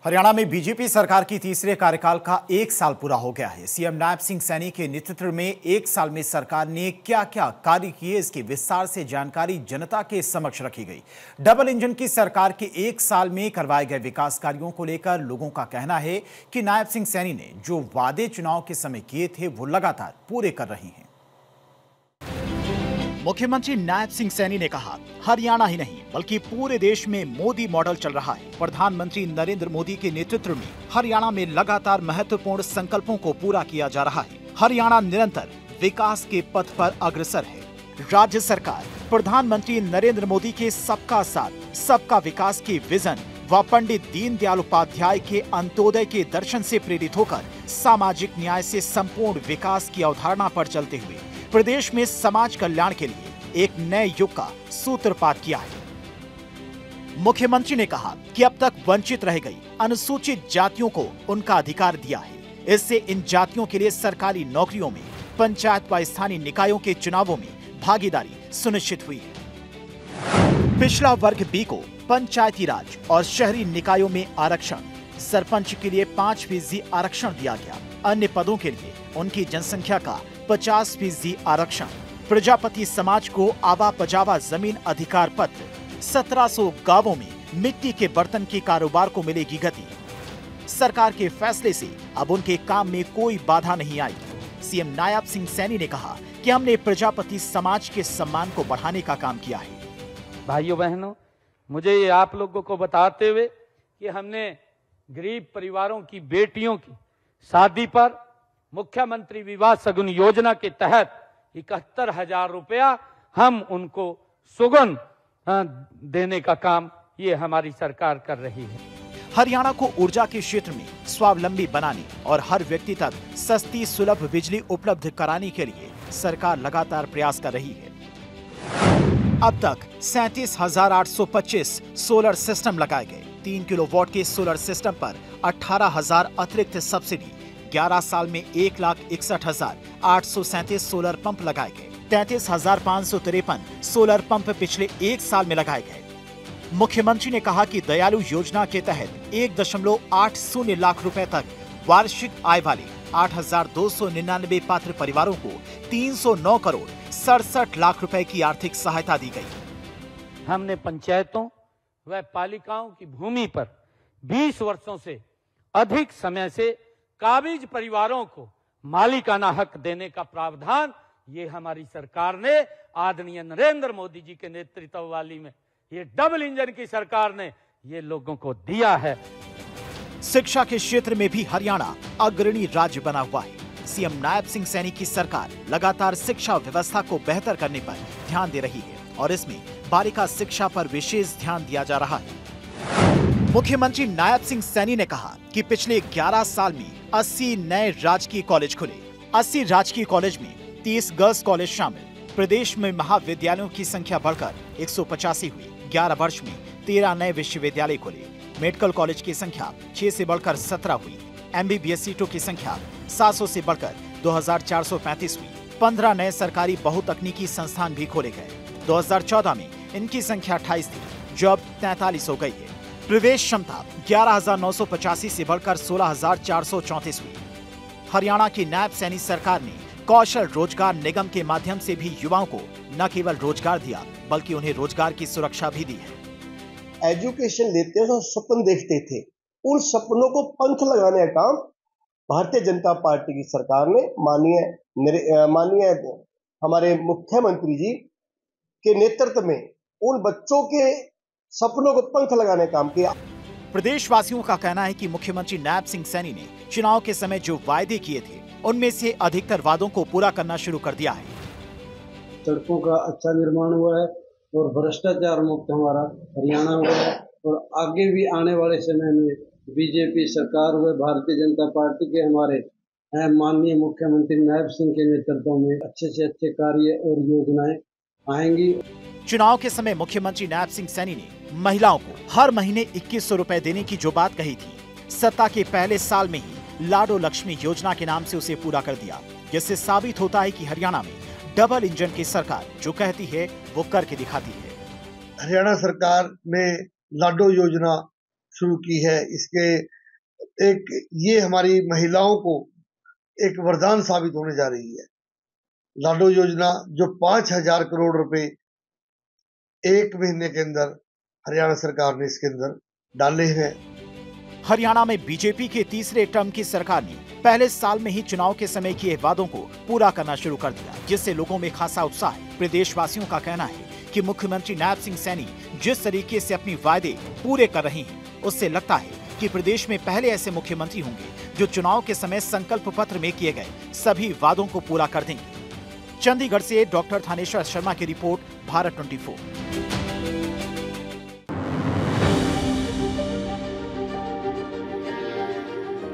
हरियाणा में बीजेपी सरकार की तीसरे कार्यकाल का 1 साल पूरा हो गया है। सीएम नायब सिंह सैनी के नेतृत्व में 1 साल में सरकार ने क्या क्या कार्य किए, इसकी विस्तार से जानकारी जनता के समक्ष रखी गई। डबल इंजन की सरकार के 1 साल में करवाए गए विकास कार्यों को लेकर लोगों का कहना है कि नायब सिंह सैनी ने जो वादे चुनाव के समय किए थे वो लगातार पूरे कर रही हैं। मुख्यमंत्री नायब सिंह सैनी ने कहा, हरियाणा ही नहीं बल्कि पूरे देश में मोदी मॉडल चल रहा है। प्रधानमंत्री नरेंद्र मोदी के नेतृत्व में हरियाणा में लगातार महत्वपूर्ण संकल्पों को पूरा किया जा रहा है। हरियाणा निरंतर विकास के पथ पर अग्रसर है। राज्य सरकार प्रधानमंत्री नरेंद्र मोदी के सबका साथ सबका विकास के विजन व पंडित दीनदयाल उपाध्याय के अंत्योदय के दर्शन से प्रेरित होकर सामाजिक न्याय से संपूर्ण विकास की अवधारणा पर चलते हुए प्रदेश में समाज कल्याण के लिए एक नए युग का सूत्रपात किया है। मुख्यमंत्री ने कहा कि अब तक वंचित रह गई अनुसूचित जातियों को उनका अधिकार दिया है। इससे इन जातियों के लिए सरकारी नौकरियों में, पंचायत व स्थानीय निकायों के चुनावों में भागीदारी सुनिश्चित हुई है। पिछड़ा वर्ग बी को पंचायती राज और शहरी निकायों में आरक्षण, सरपंच के लिए 5% आरक्षण दिया गया। अन्य पदों के लिए उनकी जनसंख्या का 50% आरक्षण। प्रजापति समाज को आवा पजावा जमीन अधिकार पत्र। 1700 गांवों में मिट्टी के बर्तन के कारोबार को मिलेगी गति। सरकार के फैसले से अब उनके काम में कोई बाधा नहीं आएगी। सीएम नायब सिंह सैनी ने कहा कि हमने प्रजापति समाज के सम्मान को बढ़ाने का काम किया है। भाइयों बहनों, मुझे ये आप लोगों को बताते हुए कि हमने गरीब परिवारों की बेटियों की शादी पर मुख्यमंत्री विवाह शगुन योजना के तहत 71,000 रुपया हम उनको सुगन देने का काम ये हमारी सरकार कर रही है। हरियाणा को ऊर्जा के क्षेत्र में स्वावलंबी बनाने और हर व्यक्ति तक सस्ती सुलभ बिजली उपलब्ध कराने के लिए सरकार लगातार प्रयास कर रही है। अब तक 37,825 सोलर सिस्टम लगाए गए। 3 किलोवाट के सोलर सिस्टम पर 18,000 अतिरिक्त सब्सिडी। 11 साल में 1,61,837 सोलर पंप लगाए गए। 33,553 सोलर पंप पिछले 1 साल में लगाए गए। मुख्यमंत्री ने कहा कि दयालु योजना के तहत 1.80 लाख रुपए तक वार्षिक आय वाले 8,299 पात्र परिवारों को 309 करोड़ 67 लाख रुपए की आर्थिक सहायता दी गई। हमने पंचायतों व पालिकाओं की भूमि पर 20 वर्षों से अधिक समय से काबिज परिवारों को मालिकाना हक देने का प्रावधान ये हमारी सरकार ने आदरणीय नरेंद्र मोदी जी के नेतृत्व वाली में ये डबल इंजन की सरकार ने ये लोगों को दिया है। शिक्षा के क्षेत्र में भी हरियाणा अग्रणी राज्य बना हुआ है। सीएम नायब सिंह सैनी की सरकार लगातार शिक्षा व्यवस्था को बेहतर करने पर ध्यान दे रही है और इसमें बालिका शिक्षा पर विशेष ध्यान दिया जा रहा है। मुख्यमंत्री नायब सिंह सैनी ने कहा कि पिछले 11 साल में 80 नए राजकीय कॉलेज खुले। 80 राजकीय कॉलेज में 30 गर्ल्स कॉलेज शामिल। प्रदेश में महाविद्यालयों की संख्या बढ़कर 185 हुई। 11 वर्ष में 13 नए विश्वविद्यालय खुले। मेडिकल कॉलेज की संख्या 6 से बढ़कर 17 हुई। MBBS सीटों की संख्या 700 से बढ़कर 2,435 हुई। 15 नए सरकारी बहुतकनीकी संस्थान भी खोले गए। 2014 में इनकी संख्या 28 थी, जो अब 43 हो गई है। प्रवेश क्षमता 11,985 से बढ़कर 16,434 हुई। हरियाणा की नायब सैनी सरकार ने कौशल रोजगार निगम के माध्यम से भी युवाओं को न केवल रोजगार दिया बल्कि उन्हें रोजगार की सुरक्षा भी दी है। एजुकेशन लेते तो सपन देखते थे, उन सपनों को पंख लगाने का काम भारतीय जनता पार्टी की सरकार ने माननीय हमारे मुख्यमंत्री जी के नेतृत्व में उन बच्चों के सपनों को पंख लगाने का काम किया। प्रदेशवासियों का कहना है कि मुख्यमंत्री नायब सिंह सैनी ने चुनाव के समय जो वायदे किए थे उनमें से अधिकतर वादों को पूरा करना शुरू कर दिया है। सड़कों का अच्छा निर्माण हुआ है और भ्रष्टाचार मुक्त हमारा हरियाणा हुआ है और आगे भी आने वाले समय में बीजेपी सरकार व भारतीय जनता पार्टी के हमारे माननीय मुख्यमंत्री नायब सिंह के नेतृत्व में अच्छे से अच्छे कार्य और योजनाएं आएंगी। चुनाव के समय मुख्यमंत्री नायब सिंह सैनी ने महिलाओं को हर महीने 2100 रुपए देने की जो बात कही थी, सत्ता के पहले साल में ही लाडो लक्ष्मी योजना के नाम से उसे पूरा कर दिया, जिससे साबित होता है कि हरियाणा में डबल इंजन की सरकार जो कहती है वो करके दिखाती है। हरियाणा सरकार ने लाडो योजना शुरू की है, इसके ये हमारी महिलाओं को एक वरदान साबित होने जा रही है। लाडो योजना जो 5,000 करोड़ रुपए एक महीने के अंदर हरियाणा सरकार ने इसके अंदर डाले हैं। हरियाणा में बीजेपी के तीसरे टर्म की सरकार ने पहले साल में ही चुनाव के समय किए वादों को पूरा करना शुरू कर दिया, जिससे लोगों में खासा उत्साह है। प्रदेशवासियों का कहना है कि मुख्यमंत्री नायब सिंह सैनी जिस तरीके से अपनी वायदे पूरे कर रहे हैं, उससे लगता है कि प्रदेश में पहले ऐसे मुख्यमंत्री होंगे जो चुनाव के समय संकल्प पत्र में किए गए सभी वादों को पूरा कर देंगे। चंडीगढ़ से डॉक्टर थानेश्वर शर्मा की रिपोर्ट, भारत 24।